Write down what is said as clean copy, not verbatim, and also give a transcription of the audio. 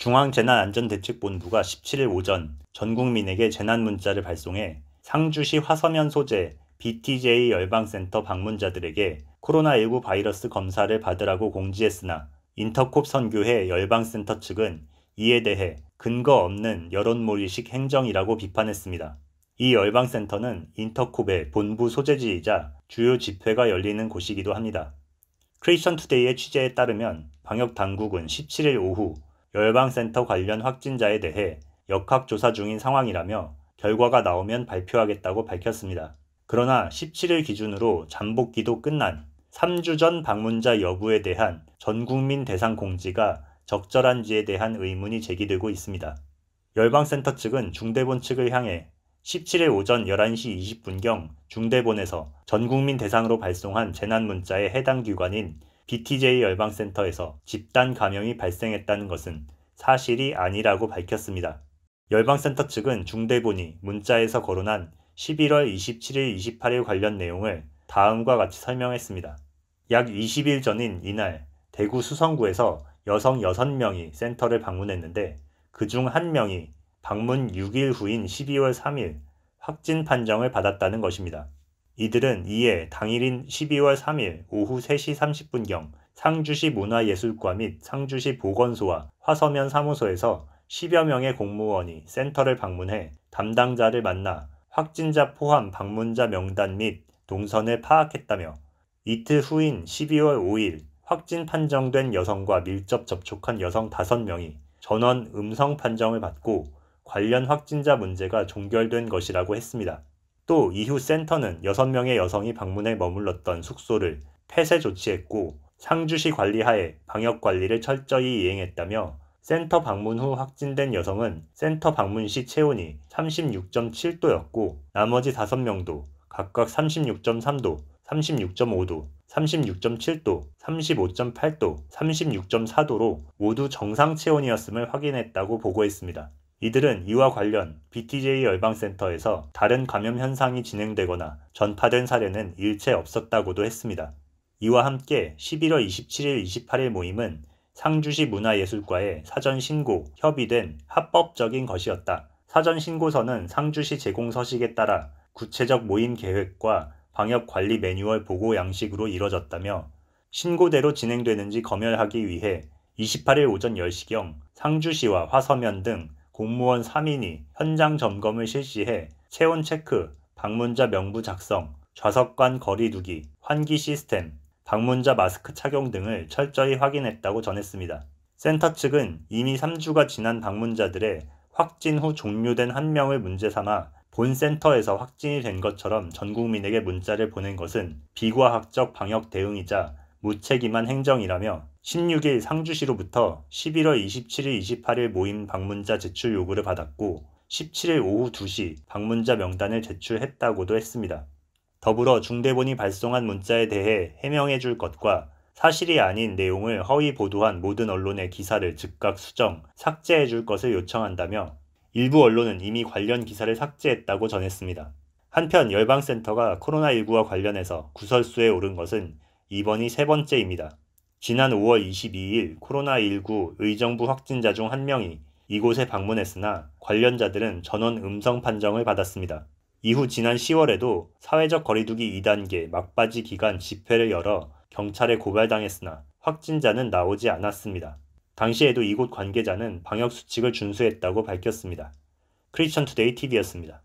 중앙재난안전대책본부가 17일 오전 전 국민에게 재난문자를 발송해 상주시 화서면 소재 BTJ 열방센터 방문자들에게 코로나19 바이러스 검사를 받으라고 공지했으나 인터콥 선교회 열방센터 측은 이에 대해 근거 없는 여론몰이식 행정이라고 비판했습니다. 이 열방센터는 인터콥의 본부 소재지이자 주요 집회가 열리는 곳이기도 합니다. 크리스천투데이의 취재에 따르면 방역당국은 17일 오후 열방센터 관련 확진자에 대해 역학조사 중인 상황이라며 결과가 나오면 발표하겠다고 밝혔습니다. 그러나 17일 기준으로 잠복기도 끝난 3주 전 방문자 여부에 대한 전국민 대상 공지가 적절한지에 대한 의문이 제기되고 있습니다. 열방센터 측은 중대본 측을 향해 17일 오전 11시 20분경 중대본에서 전국민 대상으로 발송한 재난문자의 해당 기관인 BTJ 열방센터에서 집단 감염이 발생했다는 것은 사실이 아니라고 밝혔습니다. 열방센터 측은 중대본이 문자에서 거론한 11월 27일, 28일 관련 내용을 다음과 같이 설명했습니다. 약 20일 전인 이날 대구 수성구에서 여성 6명이 센터를 방문했는데 그중 1명이 방문 6일 후인 12월 3일 확진 판정을 받았다는 것입니다. 이들은 이에 당일인 12월 3일 오후 3시 30분경 상주시 문화예술과 및 상주시 보건소와 화서면 사무소에서 10여 명의 공무원이 센터를 방문해 담당자를 만나 확진자 포함 방문자 명단 및 동선을 파악했다며 이틀 후인 12월 5일 확진 판정된 여성과 밀접 접촉한 여성 5명이 전원 음성 판정을 받고 관련 확진자 문제가 종결된 것이라고 했습니다. 또 이후 센터는 6명의 여성이 방문해 머물렀던 숙소를 폐쇄 조치했고 상주시 관리하에 방역관리를 철저히 이행했다며 센터 방문 후 확진된 여성은 센터 방문 시 체온이 36.7도였고 나머지 5명도 각각 36.3도, 36.5도, 36.7도, 35.8도, 36.4도로 모두 정상 체온이었음을 확인했다고 보고했습니다. 이들은 이와 관련 BTJ 열방센터에서 다른 감염 현상이 진행되거나 전파된 사례는 일체 없었다고도 했습니다. 이와 함께 11월 27일, 28일 모임은 상주시 문화예술과의 사전 신고, 협의된 합법적인 것이었다. 사전 신고서는 상주시 제공 서식에 따라 구체적 모임 계획과 방역관리 매뉴얼 보고 양식으로 이뤄졌다며 신고대로 진행되는지 검열하기 위해 28일 오전 10시경 상주시와 화서면 등 공무원 3인이 현장 점검을 실시해 체온 체크, 방문자 명부 작성, 좌석 간 거리 두기, 환기 시스템, 방문자 마스크 착용 등을 철저히 확인했다고 전했습니다. 센터 측은 이미 3주가 지난 방문자들의 확진 후 종료된 1명을 문제 삼아 본 센터에서 확진이 된 것처럼 전 국민에게 문자를 보낸 것은 비과학적 방역 대응이자 무책임한 행정이라며 16일 상주시로부터 11월 27일, 28일 모임 방문자 제출 요구를 받았고 17일 오후 2시 방문자 명단을 제출했다고도 했습니다. 더불어 중대본이 발송한 문자에 대해 해명해 줄 것과 사실이 아닌 내용을 허위 보도한 모든 언론의 기사를 즉각 수정, 삭제해 줄 것을 요청한다며 일부 언론은 이미 관련 기사를 삭제했다고 전했습니다. 한편 열방센터가 코로나19와 관련해서 구설수에 오른 것은 이번이 3번째입니다. 지난 5월 22일 코로나19 의정부 확진자 중 1명이 이곳에 방문했으나 관련자들은 전원 음성 판정을 받았습니다. 이후 지난 10월에도 사회적 거리두기 2단계 막바지 기간 집회를 열어 경찰에 고발당했으나 확진자는 나오지 않았습니다. 당시에도 이곳 관계자는 방역수칙을 준수했다고 밝혔습니다. 크리스천투데이 TV였습니다.